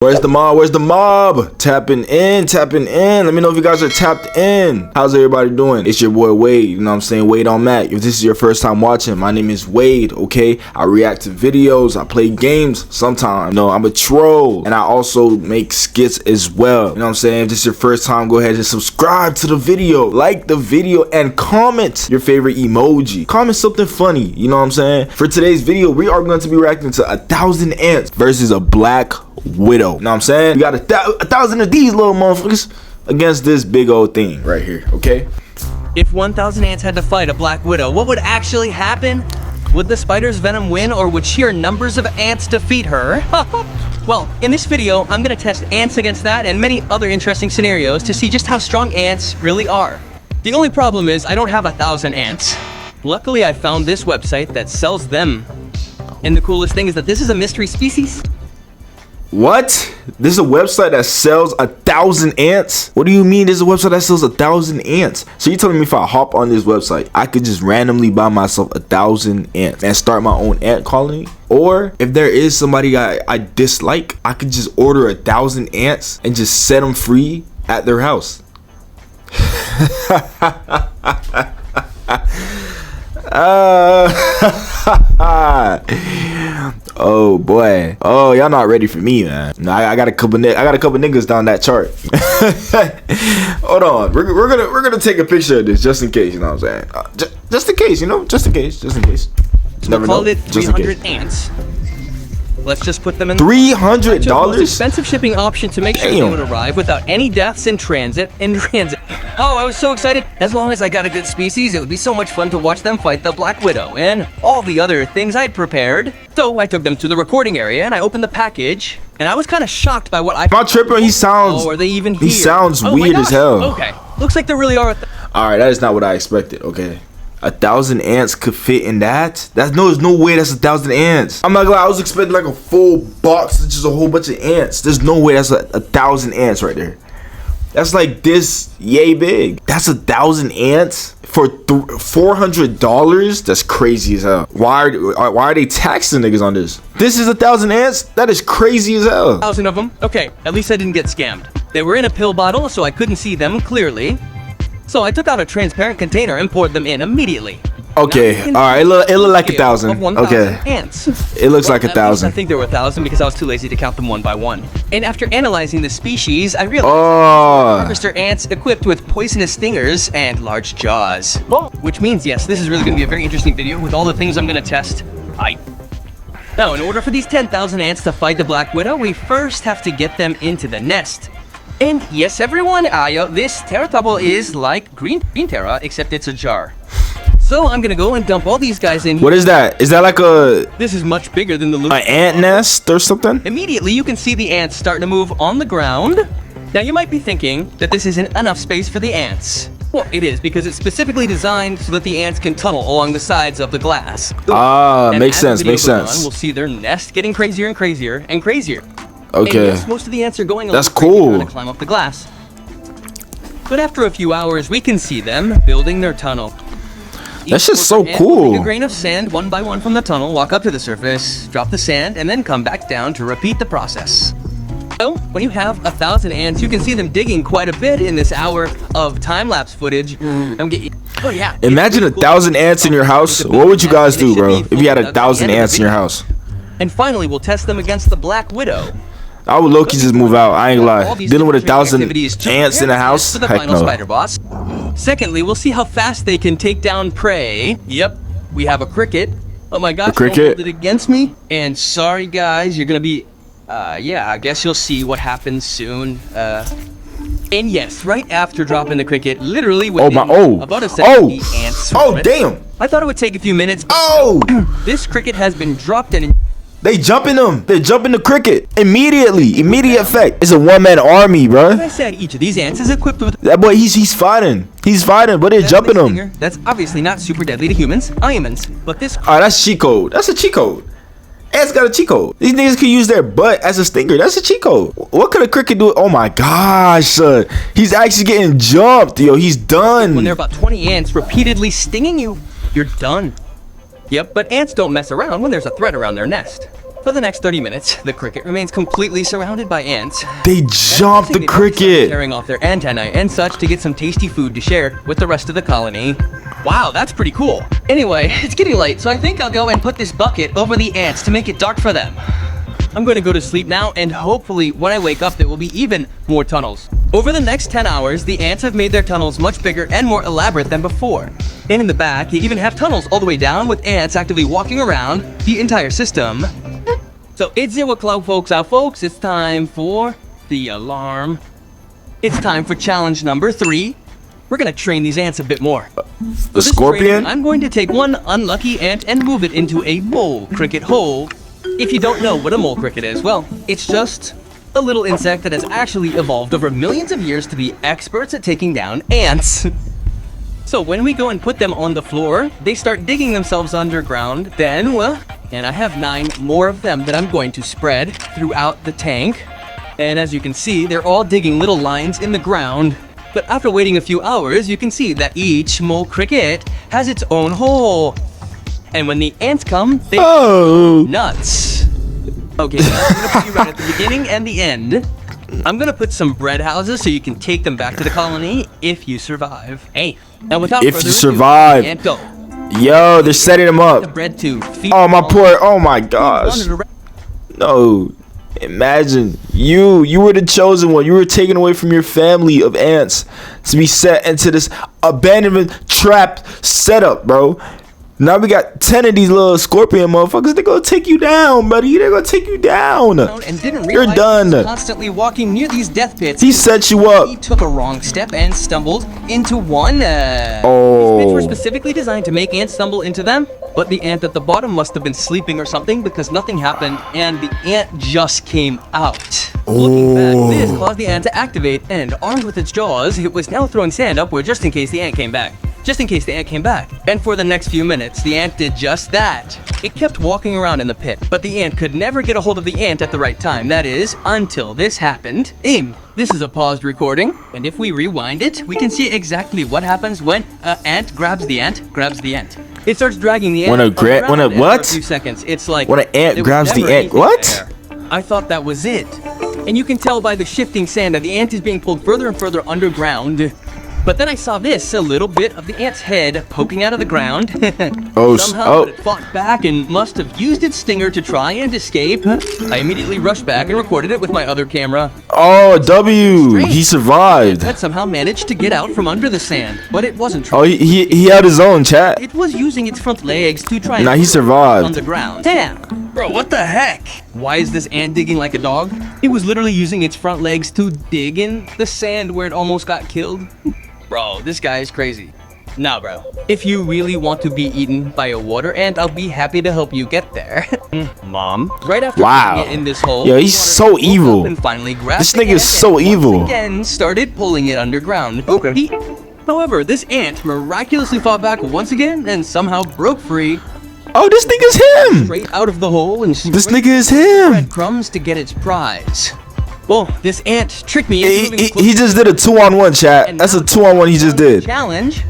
Where's the mob? Where's the mob? Tapping in, tapping in. Let me know if you guys are tapped in. How's everybody doing? It's your boy Wade, you know what I'm saying? Wade on Mac. If this is your first time watching, my name is Wade, okay? I react to videos, I play games sometimes. No, I'm a troll. And I also make skits as well. You know what I'm saying? If this is your first time, go ahead and subscribe to the video. Like the video and comment your favorite emoji. Comment something funny, you know what I'm saying? For today's video, we are going to be reacting to 1,000 ants versus a Black Widow. You know what I'm saying? We got a thousand of these little motherfuckers against this big old thing right here, okay? If 1,000 ants had to fight a Black Widow, what would actually happen? Would the spider's venom win, or would sheer numbers of ants defeat her? Well, in this video, I'm gonna test ants against that and many other interesting scenarios to see just how strong ants really are. The only problem is I don't have 1,000 ants. Luckily, I found this website that sells them. And the coolest thing is that this is a mystery species. What? This is a website that sells 1,000 ants? What do you mean there's a website that sells 1,000 ants? So you're telling me if I hop on this website, I could just randomly buy myself 1,000 ants and start my own ant colony? Or if there is somebody I dislike, I could just order 1,000 ants and just set them free at their house. Oh boy. Oh, y'all not ready for me, man. No, I got a couple niggas down that chart. Hold on. We're gonna take a picture of this just in case, you know what I'm saying? Just in case, you know, just in case. Never know. Called it 300 ants. Let's just put them in $300? the most expensive shipping option to make sure they would arrive without any deaths in transit. Oh, I was so excited. As long as I got a good species, it would be so much fun to watch them fight the Black Widow and all the other things I'd prepared. So I took them to the recording area and I opened the package, and I was kind of shocked by what I found. Tripping, he sounds. Oh, are they even here? He sounds weird as hell. Okay, looks like there really are. All right, that is not what I expected. Okay. 1,000 ants could fit in that? There's no way that's 1,000 ants. I'm not gonna lie, I was expecting like a full box, just a whole bunch of ants. There's no way that's 1,000 ants right there. That's like this yay big. That's 1,000 ants for $400. That's crazy as hell. Why are they taxing niggas on this? This is 1,000 ants? That is crazy as hell. 1,000 of them. Okay, at least I didn't get scammed. They were in a pill bottle, so I couldn't see them clearly. So I took out a transparent container and poured them in immediately. Okay, all right, it looked like 1,000. Okay, ants. It looks like 1,000. I think there were 1,000 because I was too lazy to count them one by one. And after analyzing the species, I realized harvester ants equipped with poisonous stingers and large jaws. Which means, yes, this is really going to be a very interesting video with all the things I'm going to test. Now, in order for these 10,000 ants to fight the Black Widow, we first have to get them into the nest. And yes, everyone, this Terra Tubble is like Green Terra, except it's a jar. So I'm gonna go and dump all these guys in here. What is that? Is that like a... This is much bigger than the... An ant nest or something? Immediately, you can see the ants starting to move on the ground. Now, you might be thinking that this isn't enough space for the ants. Well, it is, because it's specifically designed so that the ants can tunnel along the sides of the glass. Makes sense, makes sense. We'll see their nest getting crazier and crazier and crazier. Okay. And yes, most of the ants are going. That's cool. Trying to climb up the glass. But after a few hours, we can see them building their tunnel. That's just so cool. Take a grain of sand one by one from the tunnel, walk up to the surface, drop the sand, and then come back down to repeat the process. So, when you have 1,000 ants, you can see them digging quite a bit in this hour of time-lapse footage. Oh yeah. Imagine 1,000 ants in your house. What would you guys do, bro, if you had 1,000 ants in your house? And finally, we'll test them against the Black Widow. I would low-key just move out. I ain't lie. Dealing with 1,000 ants in a house? For the Heck final no. spider boss. Secondly, we'll see how fast they can take down prey. Yep, we have a cricket. Oh my gosh, don't hold it against me. And sorry guys, you're gonna be, yeah, I guess you'll see what happens soon. And yes, right after dropping the cricket, literally within about a second, the ants. Oh damn! I thought it would take a few minutes. Oh! This cricket has been dropped and... They jumping them. They jumping the cricket immediately. Immediate effect. It's a one-man army, bro. Like I said, each of these ants is equipped with... That boy, he's fighting. He's fighting, but they're jumping him. That's obviously not super deadly to humans, but this... Alright, that's cheat code. That's a cheat code. Ants got a cheat code. These niggas can use their butt as a stinger. That's a cheat code. What could a cricket do? Oh my gosh, he's actually getting jumped, yo. He's done. When there are about 20 ants repeatedly stinging you, you're done. Yep, but ants don't mess around when there's a threat around their nest. For the next 30 minutes, the cricket remains completely surrounded by ants. They jumped the They cricket. tearing off their antennae and such to get some tasty food to share with the rest of the colony. Wow, that's pretty cool. Anyway, it's getting late, so I think I'll go and put this bucket over the ants to make it dark for them. I'm going to go to sleep now, and hopefully when I wake up there will be even more tunnels. Over the next 10 hours, the ants have made their tunnels much bigger and more elaborate than before. And in the back, they even have tunnels all the way down with ants actively walking around the entire system. So it's 0 o'clock, folks. It's time for the alarm. It's time for challenge number 3. We're gonna train these ants a bit more. The scorpion? I'm going to take one unlucky ant and move it into a mole cricket hole. If you don't know what a mole cricket is, well, it's just a little insect that has actually evolved over millions of years to be experts at taking down ants. So when we go and put them on the floor, they start digging themselves underground. Then, well, and I have 9 more of them that I'm going to spread throughout the tank. And as you can see, they're all digging little lines in the ground. But after waiting a few hours, you can see that each mole cricket has its own hole. And when the ants come, they nuts. Okay, so I'm gonna put you right at the beginning and the end. I'm gonna put some bread houses so you can take them back to the colony if you survive. Hey, now without If further you ado, survive. ant go. Yo, they're setting him The up. bread to feed Oh, my all- poor. Oh, my gosh. wandered around. No. Imagine you were the chosen one. You were taken away from your family of ants to be set into this abandonment trap setup, bro. Now we got 10 of these little scorpion motherfuckers. They're gonna take you down, buddy. They're gonna take you down. And didn't You're realize done. he was constantly walking near these death pits. He set you up. He took a wrong step and stumbled into one. Oh. These pits were specifically designed to make ants stumble into them, but the ant at the bottom must have been sleeping or something because nothing happened, and the ant just came out. Looking back, this caused the ant to activate, and armed with its jaws, it was now throwing sand upward just in case the ant came back. Just in case the ant came back. And for the next few minutes, the ant did just that. It kept walking around in the pit, but the ant could never get a hold of the ant at the right time. That is, until this happened. This is a paused recording, and if we rewind it, we can see exactly what happens when an ant grabs the ant. It starts dragging the ant. When a around what? For a few seconds. It's like When an ant there was grabs the never ant. anything What? there. I thought that was it. And you can tell by the shifting sand that the ant is being pulled further and further underground. But then I saw this, a little bit of the ant's head poking out of the ground. Somehow it fought back and must have used its stinger to try and escape. I immediately rushed back and recorded it with my other camera. Oh, W. He survived. That somehow managed to get out from under the sand, but it wasn't true. Oh, he had his own, chat. It was using its front legs to try and Nah, he survived. on the ground. Damn. Bro, what the heck? Why is this ant digging like a dog? It was literally using its front legs to dig in the sand where it almost got killed. Bro, this guy is crazy. Nah, bro. If you really want to be eaten by a water ant, I'll be happy to help you get there. Mom. Right after Wow. putting it in this hole, Yo, the he's water so woke up evil. And finally grabbed This the nigga is ant so and evil. Once again, started pulling it underground. However, this ant miraculously fought back once again and somehow broke free, Oh, this nigga's him. straight out of the hole and This nigga is him. breadcrumbs to get its prize. Well, this ant tricked me into moving He just did a 2-on-1, chat. and That's a now 2-on-1 he just did. Challenge?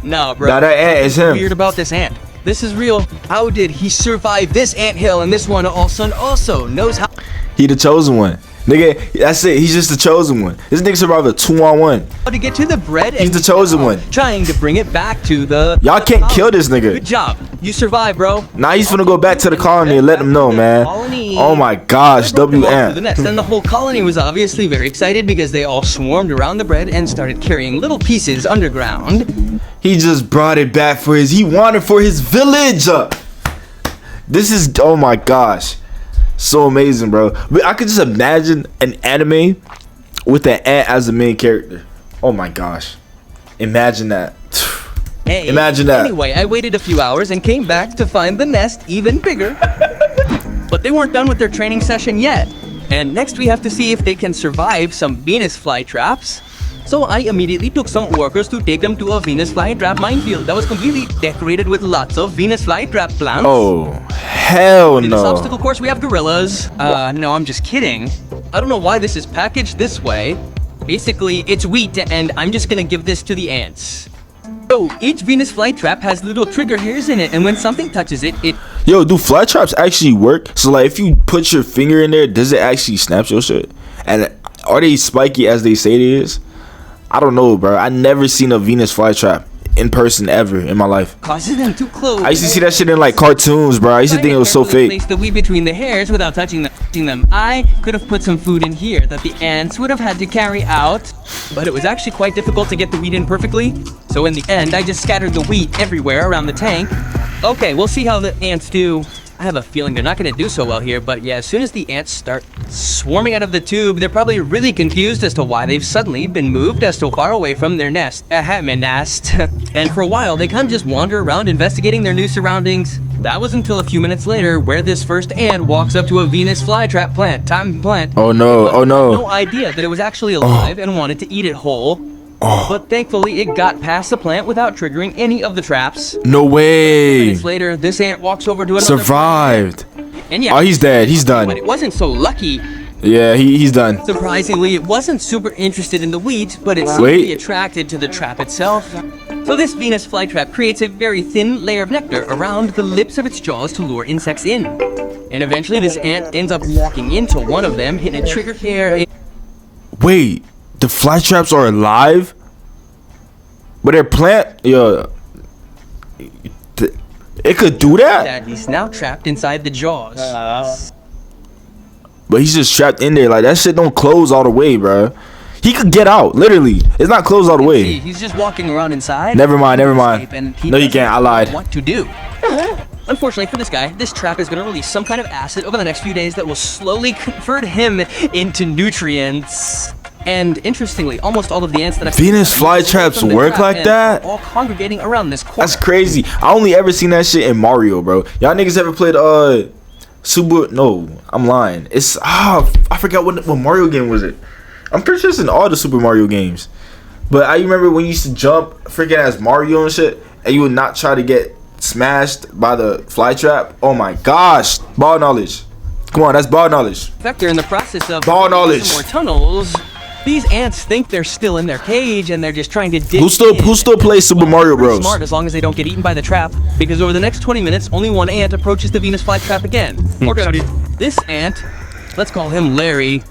No, bro. Nah, that ant is him. Weird about this ant. This is real. How did he survive this anthill and this one also knows how He the chosen one. Nigga, that's it. He's just the chosen one. This nigga survived a 2-on-1. to get to the bread He's and the chosen one. trying to bring it back to the Y'all can't kill this Good nigga. job. You survived, bro. Now he's finna go back to the colony and let them know, man. Oh my gosh, W To the ant. nest. And the whole colony was obviously very excited because they all swarmed around the bread and started carrying little pieces underground. He just brought it back for he wanted for his village. This is, oh my gosh. So amazing, bro. But I could just imagine an anime with an ant as the main character. Oh my gosh. Imagine that. Hey, Imagine that. Anyway, I waited a few hours and came back to find the nest even bigger. But they weren't done with their training session yet. And next we have to see if they can survive some Venus flytraps. So I immediately took some workers to take them to a Venus flytrap minefield that was completely decorated with lots of Venus flytrap plants. Oh, hell In this no. obstacle course, we have gorillas. No, I'm just kidding. I don't know why this is packaged this way. Basically, it's wheat, and I'm just gonna give this to the ants. So, each Venus flytrap has little trigger hairs in it, and when something touches it, it Yo, do fly traps actually work? So like, if you put your finger in there, does it actually snap your shit? And are they spiky as they say it is? I don't know, bro. I never seen a Venus flytrap in person ever in my life. Causes them to close. I used to see that shit in like cartoons, bro. I used to think it was so fake. Place the weed between the hairs without touching them. I could have put some food in here that the ants would have had to carry out, but it was actually quite difficult to get the wheat in perfectly. So in the end, I just scattered the wheat everywhere around the tank. Okay, we'll see how the ants do. I have a feeling they're not going to do so well here, but yeah, as soon as the ants start swarming out of the tube, they're probably really confused as to why they've suddenly been moved so far away from their nest. And for a while, they kind of just wander around investigating their new surroundings. That was until a few minutes later, where this first ant walks up to a Venus flytrap plant. Oh no, oh no. No idea that it was actually alive and wanted to eat it whole. But thankfully, it got past the plant without triggering any of the traps. No way. Minutes later, this ant walks over to another survived. plant. And yeah, Oh, he's dead. He's done. but it wasn't so lucky. Yeah, he's done. Surprisingly, it wasn't super interested in the wheat, but it seemed to be attracted to the trap itself. So this Venus flytrap creates a very thin layer of nectar around the lips of its jaws to lure insects in. And eventually, this ant ends up walking into one of them, hitting a trigger hair. Wait, the fly traps are alive? But they're it could do that? That he's now trapped inside the jaws. But he's just trapped in there. Like, that shit don't close all the way, bro. He could get out, literally. It's not closed all the way. See, he's just walking around inside. Never mind. And No, you can't. I lied. What to do? Unfortunately for this guy, this trap is going to release some kind of acid over the next few days that will slowly convert him into nutrients. And interestingly, almost all of the ants that I've Venus flytraps work like that? All congregating around this corner. That's crazy. I only ever seen that shit in Mario, bro. Y'all niggas ever played No, I'm lying. It's I forgot what Mario game was it. I'm pretty sure it's in all the Super Mario games. But I remember when you used to jump freaking as Mario and shit, and you would not try to get smashed by the flytrap. Oh my gosh, ball knowledge. Come on, that's ball knowledge. In fact, they're in the process of ball knowledge. More tunnels. These ants think they're still in their cage and they're just trying to dig Who still plays Super Mario Bros? Smart as long as they don't get eaten by the trap, because over the next 20 minutes, only one ant approaches the Venus flytrap again. This ant, let's call him Larry.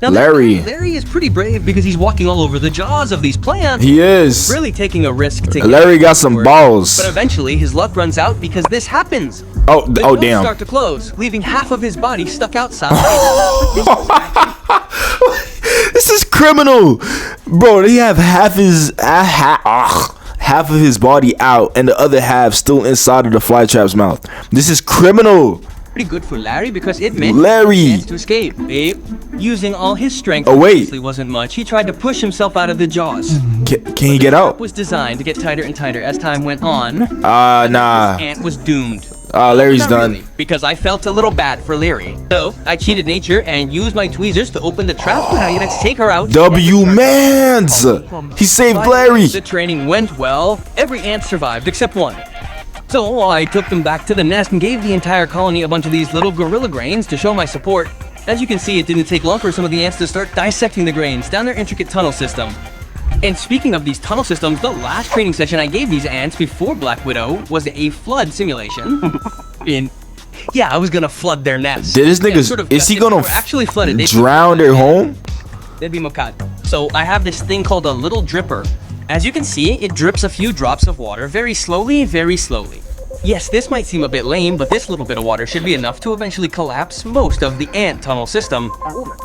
Now, Larry is pretty brave because he's walking all over the jaws of these plants. He is. Really taking a risk to Larry got some balls. But eventually, his luck runs out because this happens. Oh damn. Start to close, leaving half of his body stuck outside. This is criminal, bro. They have half of his body out and the other half still inside of the flytrap's mouth. This is criminal. Pretty good for Larry because it meant Larry he to escape. Using all his strength, wait, wasn't much. He tried to push himself out of the jaws. Can he get out? The trap was designed to get tighter and tighter as time went on. Nah. This ant was doomed. Larry's Not done. really, because I felt a little bad for Larry. So I cheated nature and used my tweezers to open the trap. Now you let's take her out. W-Mans! He saved Larry. The training went well. Every ant survived except one. So I took them back to the nest and gave the entire colony a bunch of these little gorilla grains to show my support. As you can see, it didn't take long for some of the ants to start dissecting the grains down their intricate tunnel system. And speaking of these tunnel systems, the last training session I gave these ants before Black Widow was a flood simulation. I was gonna flood their nest. Did this nigga, is he gonna actually flooded? Drown their home? They'd be mokad. So I have this thing called a little dripper. As you can see, it drips a few drops of water very slowly, very slowly. Yes, this might seem a bit lame, but this little bit of water should be enough to eventually collapse most of the ant tunnel system.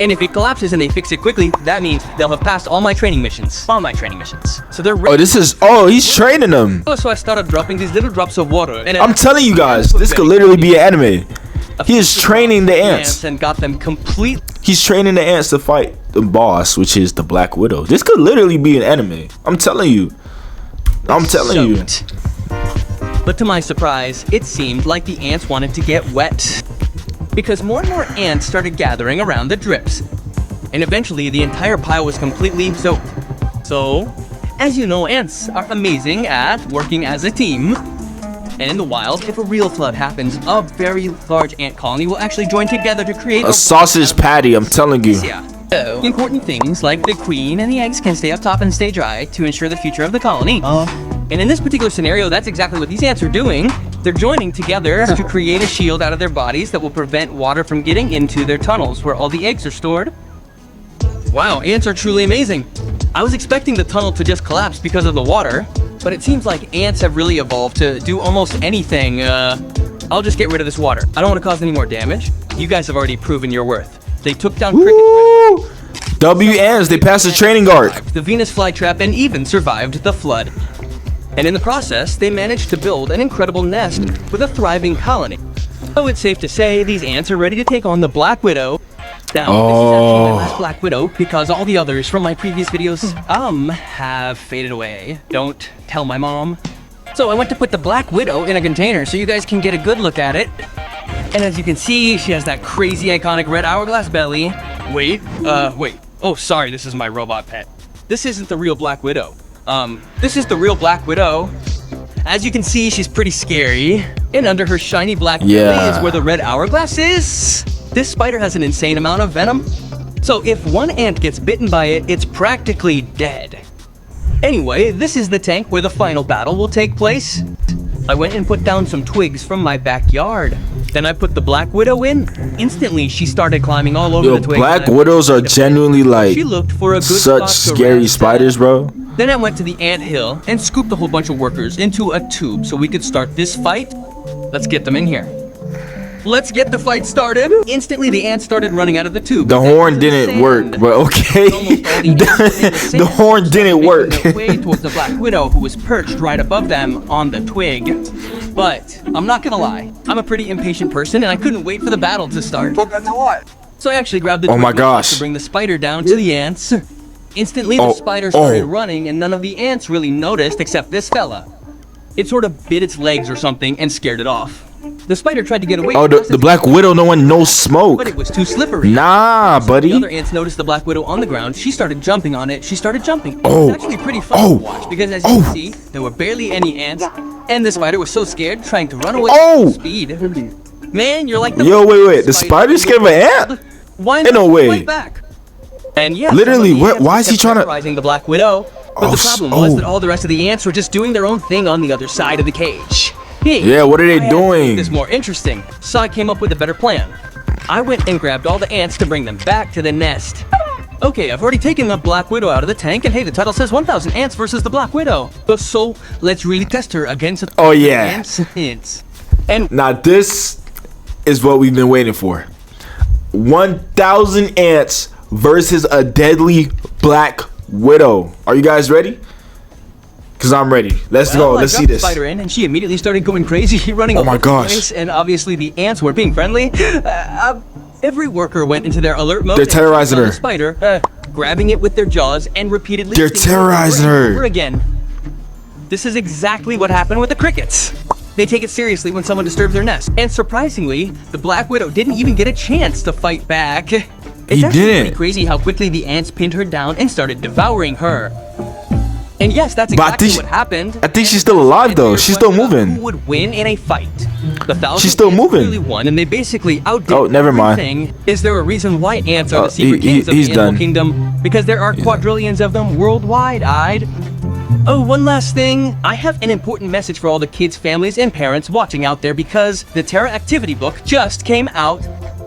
And if it collapses and they fix it quickly, that means they'll have passed all my training missions. So they're ready. He's training them. So I started dropping these little drops of water. And I'm telling you guys, this could literally be an anime. He is training the ants. And got them complete. He's training the ants to fight the boss, which is the Black Widow. This could literally be an anime. I'm telling you. But to my surprise, it seemed like the ants wanted to get wet, because more and more ants started gathering around the drips. And eventually, the entire pile was completely soaked. So, as you know, ants are amazing at working as a team. And in the wild, if a real flood happens, a very large ant colony will actually join together to create a sausage patty, I'm telling you. So, important things like the queen and the eggs can stay up top and stay dry to ensure the future of the colony. And in this particular scenario, that's exactly what these ants are doing. They're joining together to create a shield out of their bodies that will prevent water from getting into their tunnels where all the eggs are stored. Wow, ants are truly amazing. I was expecting the tunnel to just collapse because of the water, but it seems like ants have really evolved to do almost anything. I'll just get rid of this water. I don't want to cause any more damage. You guys have already proven your worth. They took down crickets. W ants, they passed the training guard. The Venus flytrap and even survived the flood. And in the process, they managed to build an incredible nest with a thriving colony. So it's safe to say these ants are ready to take on the Black Widow. Now, this is actually my last Black Widow because all the others from my previous videos, have faded away. Don't tell my mom. So I went to put the Black Widow in a container so you guys can get a good look at it. And as you can see, she has that crazy iconic red hourglass belly. Wait. Oh, sorry, this is my robot pet. This isn't the real Black Widow. This is the real Black Widow. As you can see, she's pretty scary. And under her shiny black belly is where the red hourglass is. This spider has an insane amount of venom. So if one ant gets bitten by it, it's practically dead. Anyway, this is the tank where the final battle will take place. I went and put down some twigs from my backyard. Then I put the Black Widow in. Instantly, she started climbing all over the twigs. Black Widows are genuinely like she looked for a good such scary spiders, bro. Then I went to the ant hill and scooped a whole bunch of workers into a tube so we could start this fight. Let's get them in here. Let's get the fight started. Instantly, the ants started running out of the tube. The horn didn't work, but okay. The horn didn't work. Way towards the Black Widow, who was perched right above them on the twig. But I'm not gonna lie, I'm a pretty impatient person, and I couldn't wait for the battle to start. So I actually grabbed the twig to bring the spider down to the ants. Instantly, the spider started running, and none of the ants really noticed except this fella. It sort of bit its legs or something and scared it off. The spider tried to get away. Oh, the Black Widow, no one knows smoke. But it was too slippery. Nah, buddy. The other ants noticed the Black Widow on the ground. She started jumping on it. She started jumping. It was actually pretty fun to watch because as you can see, there were barely any ants, and the spider was so scared trying to run away at speed. Man, you're like the wait. The spider's scared of an ant? Why not? No way. Back? And yeah, literally, why is he trying to terrorizing the Black Widow? But the problem was that all the rest of the ants were just doing their own thing on the other side of the cage. Yeah, what are they doing? This more interesting, so I came up with a better plan. I went and grabbed all the ants to bring them back to the nest. Okay, I've already taken the Black Widow out of the tank, and hey, the title says 1,000 ants versus the Black Widow. So let's really test her against ants. And now this is what we've been waiting for. 1,000 ants versus a deadly Black Widow. Are you guys ready? Because I'm ready. Let's go. Let's see this. Spider in, and she immediately started going crazy, running. Oh my gosh! And obviously the ants were being friendly. Every worker went into their alert mode. They're terrorizing her. The spider, grabbing it with their jaws and repeatedly. They're terrorizing her. Again. This is exactly what happened with the crickets. They take it seriously when someone disturbs their nest. And surprisingly, the Black Widow didn't even get a chance to fight back. It's actually pretty crazy how quickly the ants pinned her down and started devouring her. And yes, that's exactly what happened. I think she's still alive though. She's still moving. Who would win in a fight? The 1,000 she's still moving. Really won, and they basically outdid. Oh, never mind. Everything. Is there a reason why ants are the secret kings of the animal kingdom? Because there are quadrillions of them worldwide. Oh, one last thing. I have an important message for all the kids, families, and parents watching out there because the Terra Activity book just came out.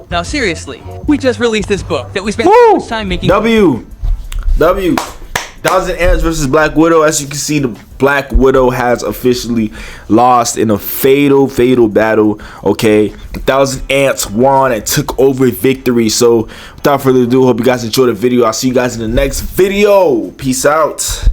Now, seriously, we just released this book that we spent so much time making. 1,000 ants versus Black Widow. As you can see, the Black Widow has officially lost in a fatal battle. Okay, 1,000 ants won and took over victory. So without further ado, hope you guys enjoyed the video. I'll see you guys in the next video. Peace out.